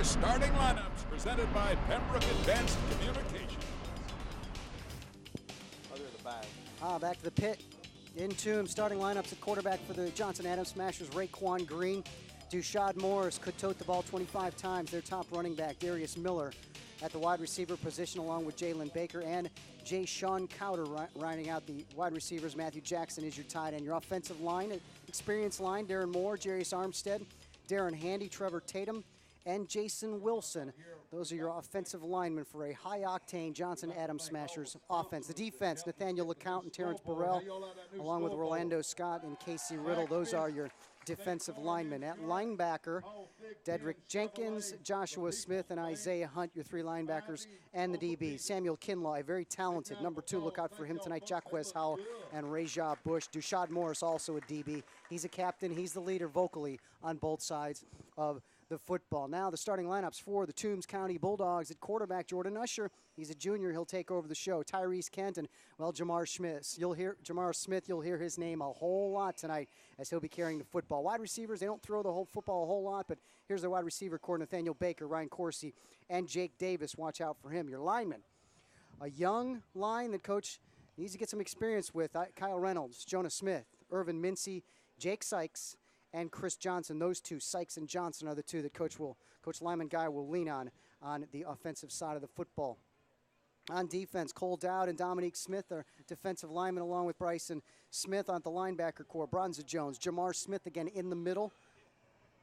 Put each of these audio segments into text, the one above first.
your starting lineups, presented by Pembroke Advanced Communications. Back to the pit. In Toombs, starting lineups at quarterback for the Johnson Adams Smashers, Raekwon Green. Dushad Morris could tote the ball 25 times. Their top running back, Darius Miller, at the wide receiver position, along with Jalen Baker and Jay Sean Cowder rounding out the wide receivers. Matthew Jackson is your tight end. Your offensive line, experienced line, Darren Moore, Jarius Armstead, Darren Handy, Trevor Tatum, and Jason Wilson. Those are your offensive linemen for a high-octane Johnson Adams Smashers offense. The defense, Nathaniel LeCount and Terrence Burrell, along with Rolando Scott and Casey Riddle. Those are your defensive linemen. At linebacker, Dedrick Jenkins, Joshua Smith, and Isaiah Hunt, your three linebackers, and the DB. Samuel Kinlaw, a very talented number 2. Look out for him tonight. Jacquez Howell and Rajah Bush. Dushad Morris, also a DB. He's a captain. He's the leader vocally on both sides of the football. Now the starting lineups for the Toombs County Bulldogs. At quarterback, Jordan Usher. He's a junior. He'll take over the show. Tyrese Kent and, well, Jamar Smith. You'll hear his name a whole lot tonight as he'll be carrying the football. Wide receivers, they don't throw the whole football a whole lot, but here's their wide receiver core: Nathaniel Baker, Ryan Coursey, and Jake Davis. Watch out for him. Your linemen, a young line that Coach needs to get some experience with. Kyle Reynolds, Jonah Smith, Irvin Mincy, Jake Sykes, and Chris Johnson. Those two, Sykes and Johnson, are the two that Coach Lyman Guy will lean on the offensive side of the football. On defense, Cole Dowd and Dominique Smith are defensive linemen, along with Bryson Smith on the linebacker core. Bronza Jones, Jamar Smith again in the middle,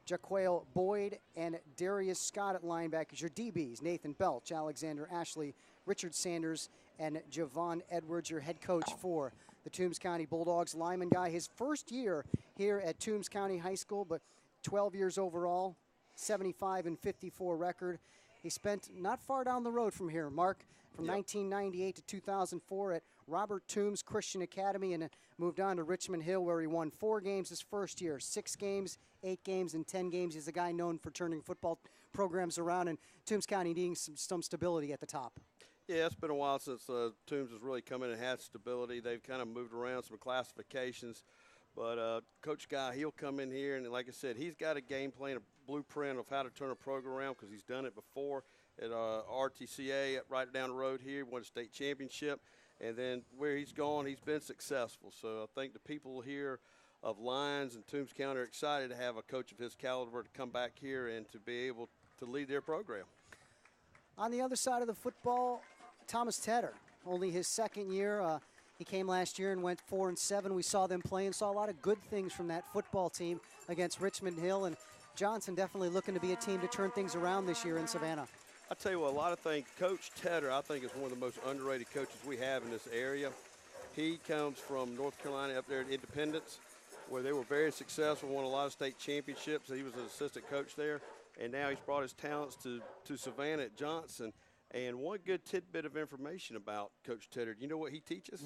Jaquale Boyd and Darius Scott at linebackers. Your DBs, Nathan Belch, Alexander Ashley, Richard Sanders, and Javon Edwards, your head coach for the Toombs County Bulldogs. Lyman Guy, his first year here at Toombs County High School, but 12 years overall, 75-54 record. He spent not far down the road from here, Mark, from 1998 to 2004 at Robert Toombs Christian Academy, and moved on to Richmond Hill, where he won 4 games his first year, 6 games, 8 games, and 10 games. He's a guy known for turning football programs around, and Toombs County needing some stability at the top. Yeah, it's been a while since Toombs has really come in and had stability. They've kind of moved around some classifications. But Coach Guy, he'll come in here, and like I said, he's got a game plan, a blueprint of how to turn a program around, because he's done it before at RTCA right down the road here, won a state championship. And then where he's gone, he's been successful. So I think the people here of Lyons and Toombs County are excited to have a coach of his caliber to come back here and to be able to lead their program. On the other side of the football, Thomas Tedder, only his second year. He came last year and went 4-7. We saw them play and saw a lot of good things from that football team against Richmond Hill. And Johnson definitely looking to be a team to turn things around this year in Savannah. I tell you what, a lot of things. Coach Tedder, I think, is one of the most underrated coaches we have in this area. He comes from North Carolina up there at Independence, where they were very successful, won a lot of state championships. He was an assistant coach there, and now he's brought his talents to Savannah at Johnson. And one good tidbit of information about Coach Tedder, do you know what he teaches?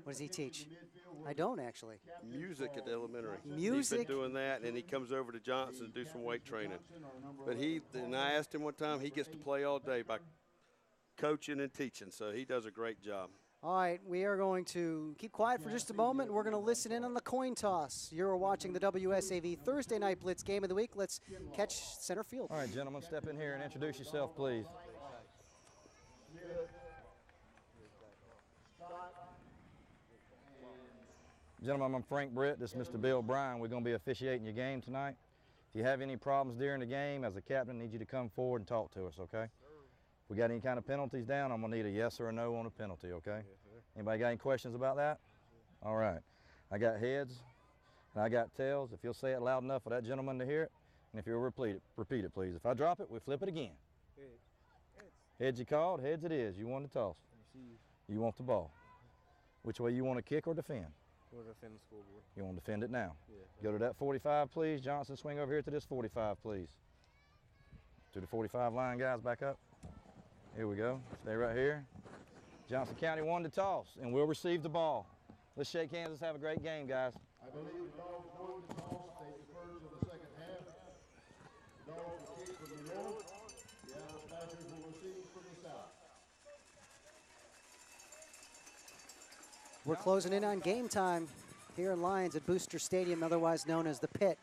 What does he teach? I don't, actually. Music at the elementary. Music? He's been doing that, and he comes over to Johnson to do some weight training. But and I asked him one time, he gets to play all day by coaching and teaching, so he does a great job. All right, we are going to keep quiet for just a moment. We're going to listen in on the coin toss. You're watching the WSAV Thursday Night Blitz Game of the Week. Let's catch center field. All right, gentlemen, step in here and introduce yourself, please. Gentlemen, I'm Frank Britt. This is Mr. Bill Bryan. We're going to be officiating your game tonight. If you have any problems during the game, as a captain, I need you to come forward and talk to us, okay? If we got any kind of penalties down, I'm going to need a yes or a no on a penalty, okay? Anybody got any questions about that? All right. I got heads and I got tails. If you'll say it loud enough for that gentleman to hear it, and if you'll repeat it, please. If I drop it, we flip it again. Heads you called, heads it is. You want the toss. You want the ball. Which way you want to kick or defend? We'll defend the scoreboard. You want to defend it now? Yeah. Go to that 45, please. Johnson, swing over here to this 45, please. To the 45 line, guys, back up. Here we go. Stay right here. Johnson County won the toss, and we'll receive the ball. Let's shake hands. Let's have a great game, guys. I believe the Dogs won the toss. They defer to the second half. Dogs will kick from the north. The Adams Smashers will receive from the south. We're closing in on game time here in Lyons at Booster Stadium, otherwise known as the Pit.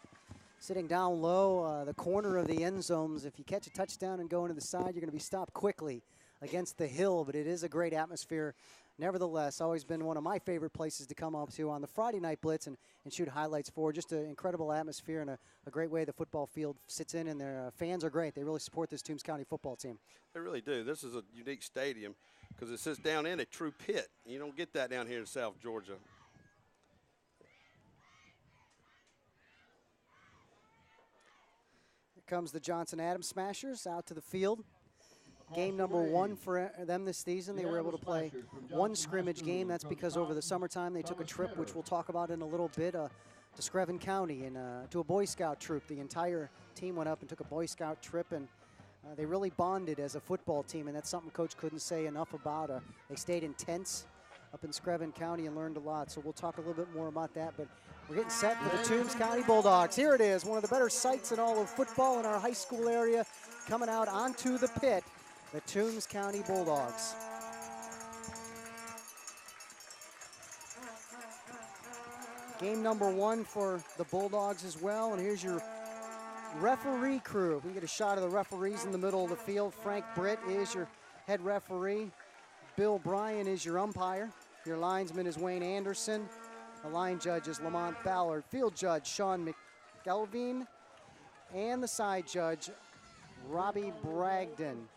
Sitting down low, the corner of the end zones. If you catch a touchdown and go into the side, you're going to be stopped quickly against the hill, but it is a great atmosphere. Nevertheless, always been one of my favorite places to come up to on the Friday Night Blitz and shoot highlights for. Just an incredible atmosphere and a great way the football field sits in, and their fans are great. They really support this Toombs County football team. They really do. This is a unique stadium because it sits down in a true pit. You don't get that down here in South Georgia. Here comes the Johnson Adams Smashers out to the field. Game number 1 for them this season. They were able to play one scrimmage game. That's because over the summertime they took a trip, which we'll talk about in a little bit, to Screven County and to a Boy Scout troop. The entire team went up and took a Boy Scout trip, and they really bonded as a football team, and that's something Coach couldn't say enough about. They stayed in tents up in Screven County and learned a lot, so we'll talk a little bit more about that. But we're getting set for the Toombs County Bulldogs. Here it is, one of the better sights in all of football in our high school area, coming out onto the pit. The Toombs County Bulldogs. Game number 1 for the Bulldogs as well, and here's your referee crew. We get a shot of the referees in the middle of the field. Frank Britt is your head referee. Bill Bryan is your umpire. Your linesman is Wayne Anderson. The line judge is Lamont Ballard. Field judge Sean McGelveen. And the side judge, Robbie Bragdon.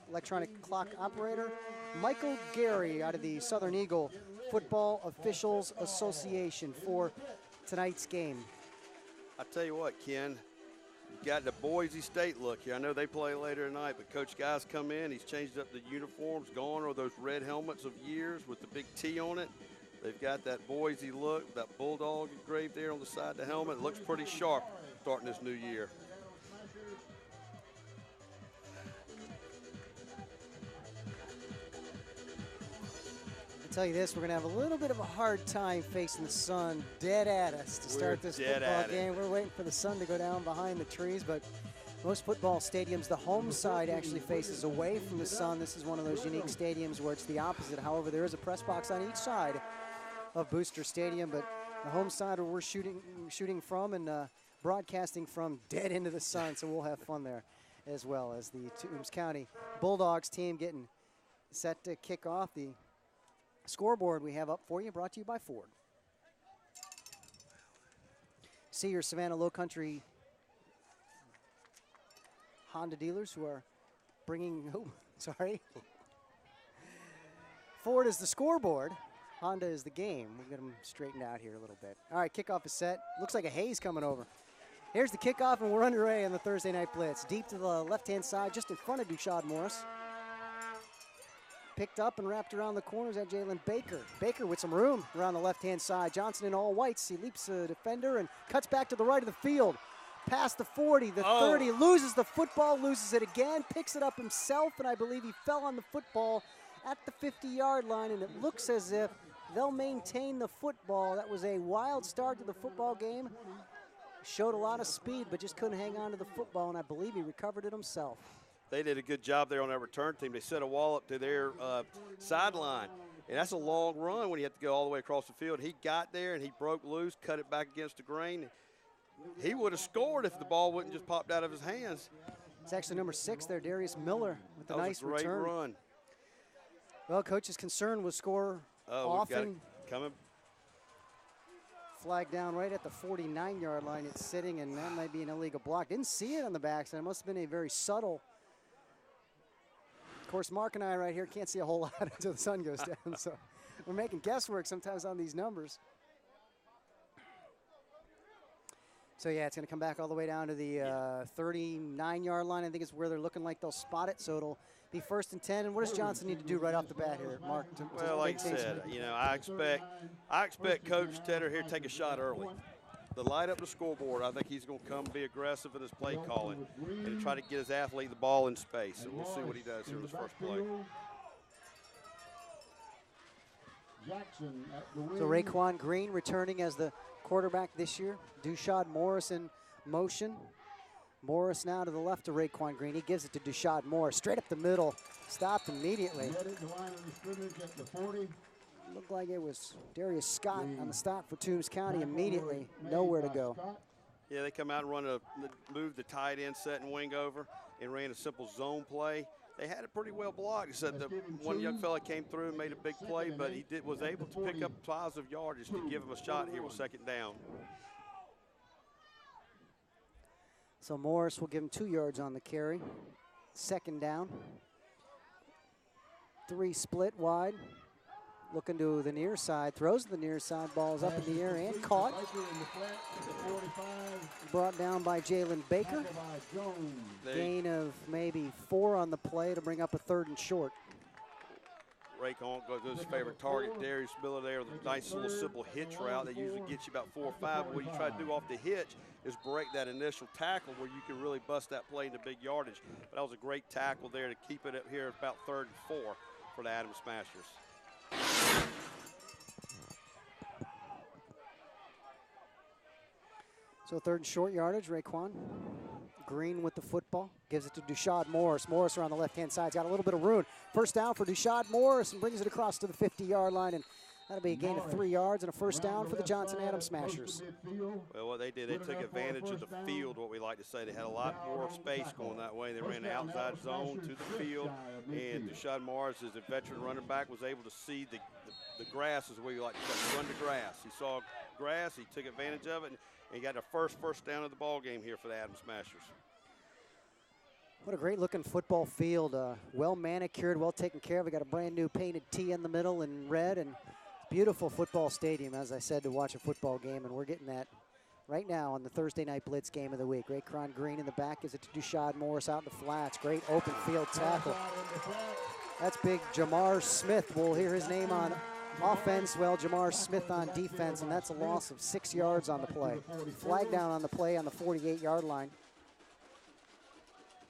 Electronic clock operator, Michael Gary out of the Southern Eagle Football Officials Association for tonight's game. I tell you what, Ken, you got the Boise State look here. I know they play later tonight, but Coach Guy's come in. He's changed up the uniforms, gone are those red helmets of years with the big T on it. They've got that Boise look, that bulldog engraved there on the side of the helmet. It looks pretty sharp starting this new year. Tell you this, we're going to have a little bit of a hard time facing the sun dead at us to start this football game. We're waiting for the sun to go down behind the trees, but most football stadiums, the home side actually faces away from the sun. This is one of those unique stadiums where it's the opposite. However, there is a press box on each side of Booster Stadium, but the home side where we're shooting from and broadcasting from dead into the sun, so we'll have fun there as well as the Toombs County Bulldogs team getting set to kick off. The scoreboard we have up for you, brought to you by Ford. See your Savannah Low Country Honda dealers who are bringing, Ford is the scoreboard, Honda is the game. We'll get them straightened out here a little bit. All right, kickoff is set. Looks like a haze coming over. Here's the kickoff, and we're underway on the Thursday Night Blitz. Deep to the left-hand side, just in front of Dushad Morris. Picked up and wrapped around the corners at Jalen Baker. Baker with some room around the left-hand side. Johnson in all whites. He leaps a defender and cuts back to the right of the field. Past the 40, the 30, loses the football, loses it again, picks it up himself, and I believe he fell on the football at the 50-yard line, and it looks as if they'll maintain the football. That was a wild start to the football game. Showed a lot of speed, but just couldn't hang on to the football, and I believe he recovered it himself. They did a good job there on that return team. They set a wall up to their sideline, and that's a long run when you have to go all the way across the field. He got there, and he broke loose, cut it back against the grain. He would have scored if the ball wouldn't just popped out of his hands. It's actually number 6 there, Darius Miller, with a nice great return. Run. Well, Coach's concern was score often. Coming. Flag down right at the 49-yard line. It's sitting, and that might be an illegal block. Didn't see it on the backside. It must have been a very subtle. Of course, Mark and I right here can't see a whole lot until the sun goes down, so we're making guesswork sometimes on these numbers. So, yeah, it's going to come back all the way down to the 39-yard line. I think it's where they're looking like they'll spot it, so it'll be 1st and 10. And what does Johnson need to do right off the bat here, Mark? Well, like I said, I expect Coach Tedder here to take a shot early. To light up the scoreboard, I think he's going to come be aggressive in his play calling and try to get his athlete the ball in space. And we'll see what he does here in this first play. So Raekwon Green returning as the quarterback this year. Dushad Morris in motion. Morris now to the left of Raekwon Green. He gives it to Dushad Morris. Straight up the middle. Stopped immediately. Looked like it was Darius Scott on the stop for Toombs County immediately. Nowhere to go. Yeah, they come out and move the tight end set and wing over and ran a simple zone play. They had it pretty well blocked. Except the one young fella came through and made a big play, but he was able to pick up positive yardage to give him a shot here with second down. So Morris will give him 2 yards on the carry. Second down. 3 split wide. Looking to the near side, throws to the near side, ball's up in the air and caught. Brought down by Jalen Baker. Gain of maybe 4 on the play to bring up a 3rd and short. Raycon goes to his favorite target, Darius Miller there with a nice little simple hitch route that usually gets you about 4 or 5. What you try to do off the hitch is break that initial tackle where you can really bust that play into big yardage. But that was a great tackle there to keep it up here at about 3rd and 4 for the Adams Smashers. So 3rd and short yardage, Raekwon Green with the football, gives it to Dushad Morris. Morris around the left-hand side, got a little bit of room. First down for Dushad Morris and brings it across to the 50-yard line, and that'll be a gain of 3 yards and a first down for the Johnson Adams Smashers. Well, what they did, they took advantage of the field, what we like to say. They had a lot more space going that way. They ran the outside zone to the field, and Dushad Morris, as a veteran running back, was able to see the grass, is the way we like to say, run the grass. He saw grass, he took advantage of it, and he got the first down of the ball game here for the Adams Smashers. What a great looking football field. Well manicured, well taken care of. We got a brand new painted T in the middle in red, and beautiful football stadium, as I said, to watch a football game, and we're getting that right now on the Thursday night Blitz game of the week. Raekwon Green in the back, gives it to Dushad Morris out in the flats. Great open field tackle. That's big Jamar Smith. We'll hear his name on offense. Well, Jamar Smith on defense, and that's a loss of 6 yards on the play. Flag down on the play on the 48-yard line.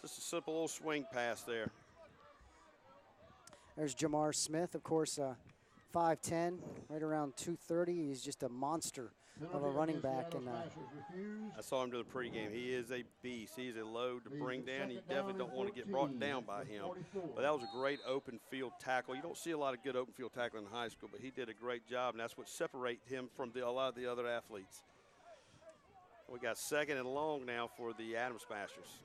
Just a simple little swing pass there. There's Jamar Smith, of course, 5'10", right around 230. He's just a monster of a running back. And I saw him do the pregame. He is a beast. He's a load to bring down. You definitely don't want to get brought down by him. But that was a great open field tackle. You don't see a lot of good open field tackling in high school, but he did a great job, and that's what separates him from a lot of the other athletes. We got 2nd and long now for the Adams Smashers.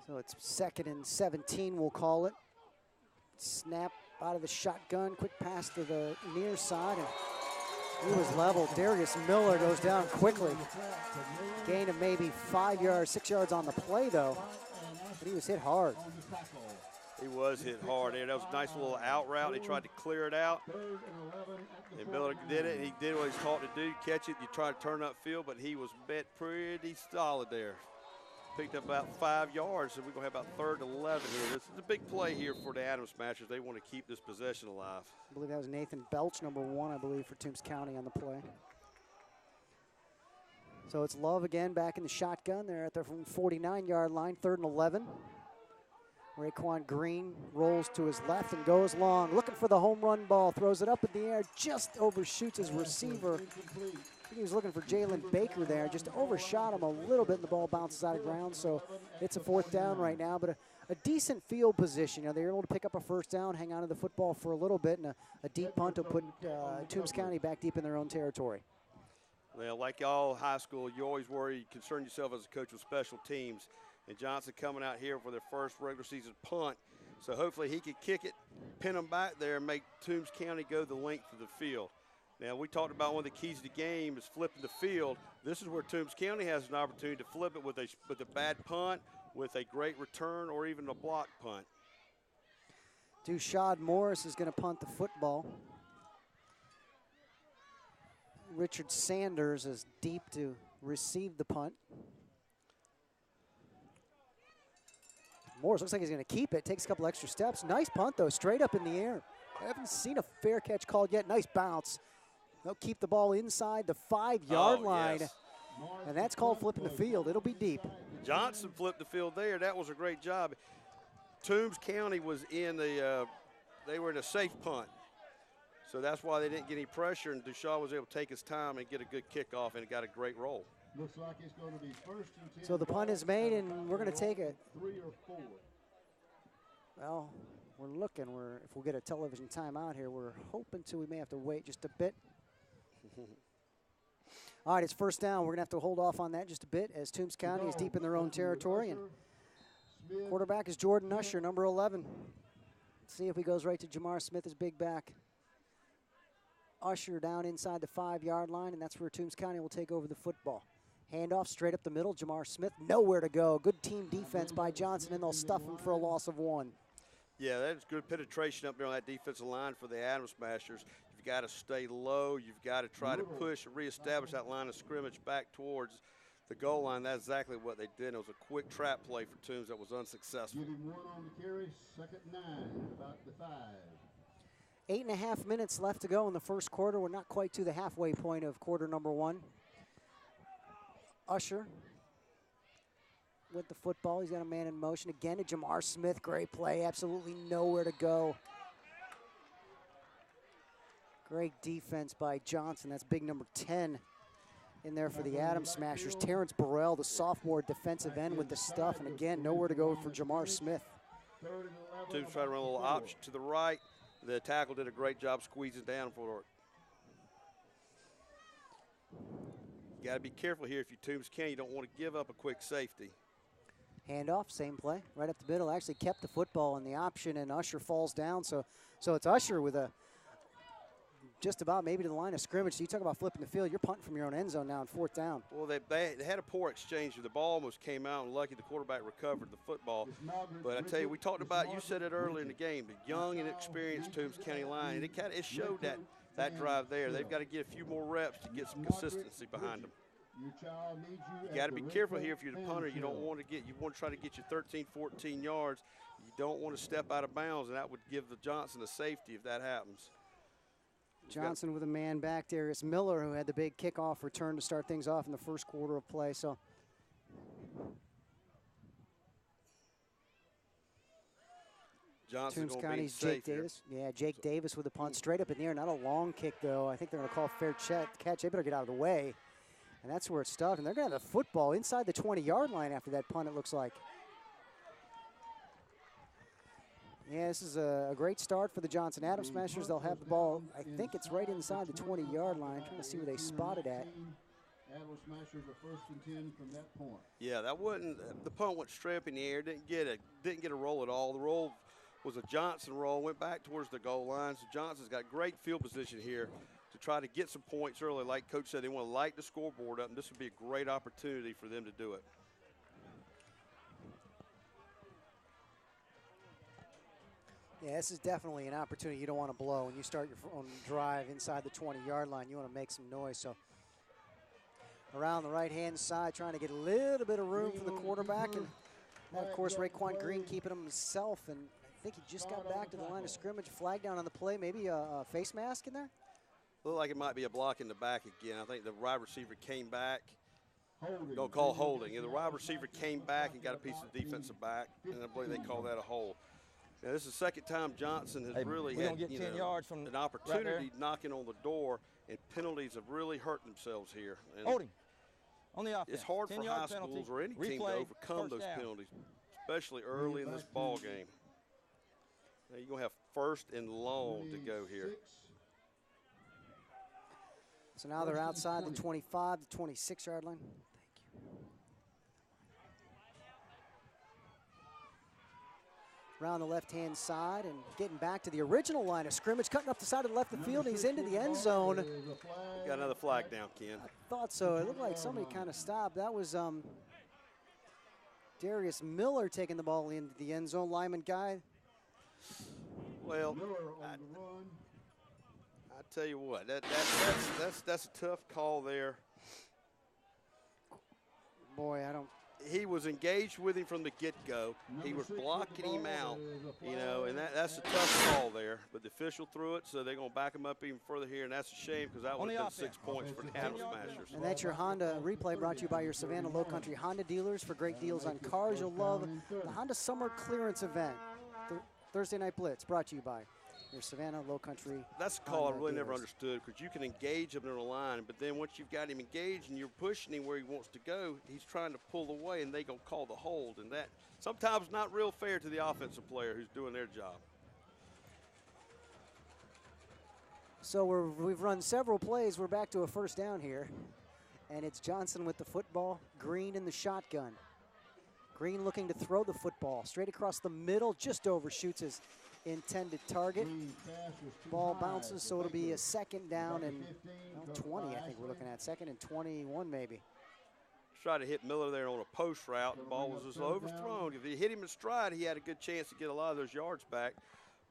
So it's 2nd and 17, we'll call it. Snap out of the shotgun, quick pass to the near side, and he was leveled. Darius Miller goes down quickly. Gain of maybe 5 yards, 6 yards on the play, though, but he was hit hard. He was hit hard there. That was a nice little out route. They tried to clear it out, and Miller did it, and he did what he's taught to do, catch it. You try to turn upfield, but he was bet pretty solid there. Picked up about 5 yards, and we're going to have about 3rd and 11 here. This is a big play here for the Adams Smashers. They want to keep this possession alive. I believe that was Nathan Belch, number 1, I believe, for Toombs County on the play. So it's Love again back in the shotgun. They're at the 49-yard line, 3rd and 11. Raekwon Green rolls to his left and goes long, looking for the home run ball, throws it up in the air, just overshoots his receiver. He was looking for Jalen Baker there, just overshot him a little bit, and the ball bounces out of ground, so it's a 4th down right now, but a decent field position. You know, they were able to pick up a 1st down, hang on to the football for a little bit, and a deep punt will put Toombs County back deep in their own territory. Well, like all high school, you always worry, you concern yourself as a coach with special teams, and Johnson coming out here for their first regular season punt, so hopefully he can kick it, pin them back there, and make Toombs County go the length of the field. Now, we talked about one of the keys to the game is flipping the field. This is where Toombs County has an opportunity to flip it with a bad punt, with a great return, or even a block punt. Dushad Morris is going to punt the football. Richard Sanders is deep to receive the punt. Morris looks like he's going to keep it, takes a couple extra steps. Nice punt, though, straight up in the air. I haven't seen a fair catch called yet. Nice bounce. They'll keep the ball inside the 5-yard line, yes. And that's called flipping the field. It'll be deep. Johnson flipped the field there. That was a great job. Toombs County was in they were in a safe punt. So that's why they didn't get any pressure, and Dushad was able to take his time and get a good kickoff, and got a great roll. Looks like it's going to be 1st and 10. So the punt is made, and we're going to take it. 3 or 4. Well, we're looking. If we'll get a television timeout here, we're hoping we may have to wait just a bit. All right, it's first down. We're going to have to hold off on that just a bit as Toombs County is deep in their own territory. And quarterback is Jordan Usher, number 11. Let's see if he goes right to Jamar Smith, his big back. Usher down inside the 5-yard line, and that's where Toombs County will take over the football. Handoff straight up the middle. Jamar Smith, nowhere to go. Good team defense by Johnson, and they'll stuff him for a loss of 1. Yeah, that's good penetration up there on that defensive line for the Adam Smashers. You've got to stay low. You've got to try to push and reestablish that line of scrimmage back towards the goal line. That's exactly what they did. It was a quick trap play for Toombs that was unsuccessful. Give him 1 on the carry, 2nd and 9, about the 5. 8.5 minutes left to go in the first quarter. We're not quite to the halfway point of quarter number 1. Usher with the football. He's got a man in motion. Again to Jamar Smith. Great play. Absolutely nowhere to go. Great defense by Johnson. That's big number 10 in there for the Adams Smashers. Terrence Burrell, the sophomore defensive end with the stuff. And again, nowhere to go for Jamar Smith. Toombs trying to run a little option to the right. The tackle did a great job squeezing down for it. You got to be careful here if you Toombs can. You don't want to give up a quick safety. Handoff, same play, right up the middle. Actually kept the football in the option, and Usher falls down. So it's Usher with a just about maybe to the line of scrimmage. So you talk about flipping the field. You're punting from your own end zone now on 4th down. Well, they had a poor exchange. The ball almost came out, and lucky the quarterback recovered the football. But I tell you, we talked about, you said it earlier in the game, the young and experienced Toombs County line, and it showed that drive there. They've got to get a few more reps to get some consistency behind them. You got to be careful here if you're the punter. You want to try to get you 13, 14 yards. You don't want to step out of bounds, and that would give the Johnson a safety if that happens. Johnson with a man back. Darius Miller, who had the big kickoff return to start things off in the first quarter of play. So Johnson's Toombs County's Jake Davis. Yeah, Jake Davis with a punt straight up in the air. Not a long kick, though. I think they're going to call fair catch. They better get out of the way. And that's where it's stuck. And they're going to have the football inside the 20-yard line after that punt, it looks like. Yeah, this is a great start for the Johnson Adams Smashers. They'll have the ball, I think it's right inside the 20-yard line. Trying to see where they spotted at. Adams Smashers are 1st and 10 from that point. Yeah, the punt went straight up in the air. Didn't get a roll at all. The roll was a Johnson roll, went back towards the goal line. So Johnson's got great field position here to try to get some points early. Like Coach said, they want to light the scoreboard up, and this would be a great opportunity for them to do it. Yeah, this is definitely an opportunity you don't want to blow. When you start your own drive inside the 20-yard line, you want to make some noise. So around the right-hand side, trying to get a little bit of room for the quarterback. And that, of course, Raekwon Green keeping him himself. And I think he just got back to the line of scrimmage. Flag down on the play. Maybe a face mask in there? Looked like it might be a block in the back again. I think the wide receiver came back. Don't call holding. The wide receiver came back and got a piece of defensive back, and I believe they call that a hold. Now, this is the second time Johnson has really had an opportunity knocking on the door, and penalties have really hurt themselves here. And holding on the offense. It's hard for high schools or any team to overcome those penalties, especially early in this ball game. Now, you're going to have 1st and long to go here. So now they're outside the 25, the 26-yard line. Thank you. Around the left-hand side and getting back to the original line of scrimmage, cutting up the side of the left of the field, and he's into the end zone. Got another flag down, Ken. I thought so. It looked like somebody kind of stopped. That was Darius Miller taking the ball into the end zone. Lyman guy. Well, I tell you what, that's a tough call there. Boy, I don't. He was engaged with him from the get-go. He was blocking him out, and that's a tough call there. But the official threw it, so they're going to back him up even further here, and that's a shame because that would have been 6 points for the Adams Smashers. And that's your Honda replay brought to you by your Savannah Low Country Honda dealers for great deals on cars you'll love. The Honda Summer Clearance Event, Thursday Night Blitz, brought to you by your Savannah Low Country. That's a call I really never understood, because you can engage him in the line, but then once you've got him engaged and you're pushing him where he wants to go, he's trying to pull away, and they gonna call the hold, and that sometimes not real fair to the offensive player who's doing their job. So we've run several plays. We're back to a 1st down here. And it's Johnson with the football, Green in the shotgun. Green looking to throw the football straight across the middle, just overshoots his intended target. Ball bounces, so it'll be a second down and 20, I think we're looking at. Second and 21 maybe. Tried to hit Miller there on a post route. The ball was just overthrown. If he hit him in stride, he had a good chance to get a lot of those yards back.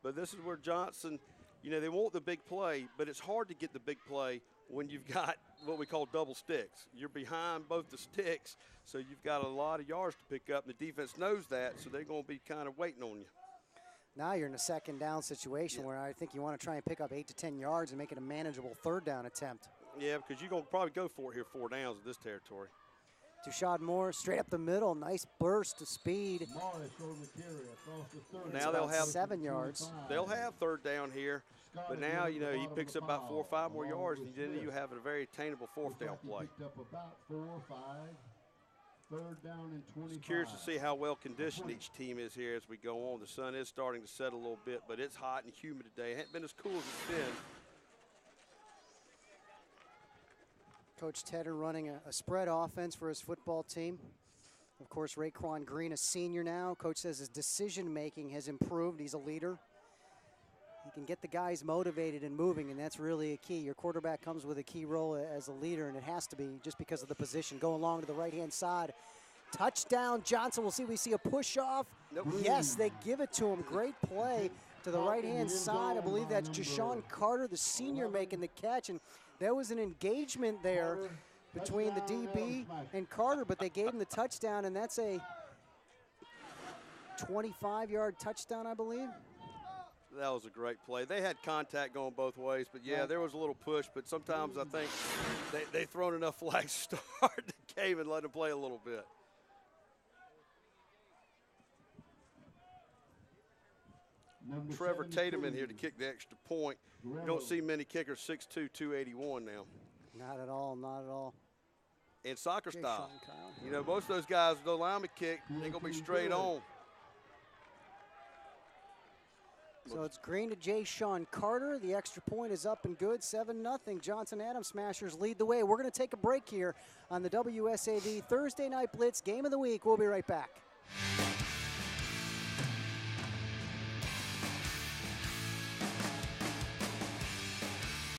But this is where Johnson, you know, they want the big play, but it's hard to get the big play when you've got what we call double sticks. You're behind both the sticks, so you've got a lot of yards to pick up. The defense knows that, so they're going to be kind of waiting on you. Now you're in a second down situation where I think you want to try and pick up 8 to 10 yards and make it a manageable third down attempt. Yeah, because you're going to probably go for it here, 4 downs in this territory. Tushad Moore straight up the middle, nice burst of speed. Now they'll have 7 yards. They'll have third down here, but now, you know, he picks up about 4 or 5 more yards, and then you have a very attainable fourth down play. Just curious to see how well conditioned each team is here as we go on. The sun is starting to set a little bit, but it's hot and humid today. It hasn't been as cool as it's been. Coach Tedder running a spread offense for his football team. Of course, Raekwon Green, a senior now. Coach says his decision-making has improved. He's a leader. He can get the guys motivated and moving, and that's really a key. Your quarterback comes with a key role as a leader, and it has to be just because of the position. Go along to the right-hand side. Touchdown, Johnson. We'll see if we see a push-off. Nope. Yes, they give it to him. Great play to the right-hand side. I believe that's Jashawn Carter, the senior, making the catch, and there was an engagement there between the DB and Carter, but they gave him the touchdown, and that's a 25-yard touchdown, I believe. That was a great play. They had contact going both ways, but, yeah, there was a little push. But sometimes I think they've thrown enough flags to start the game and let them play a little bit. Trevor Tatum in here to kick the extra point. You don't see many kickers 6'2", 281 now. Not at all, not at all. In soccer style. You know, most of those guys, the lineman kick, they're going to be straight on. So it's Green to Jashawn Carter. The extra point is up and good, 7-0. Johnson Adams Smashers lead the way. We're going to take a break here on the WSAV Thursday Night Blitz Game of the Week. We'll be right back.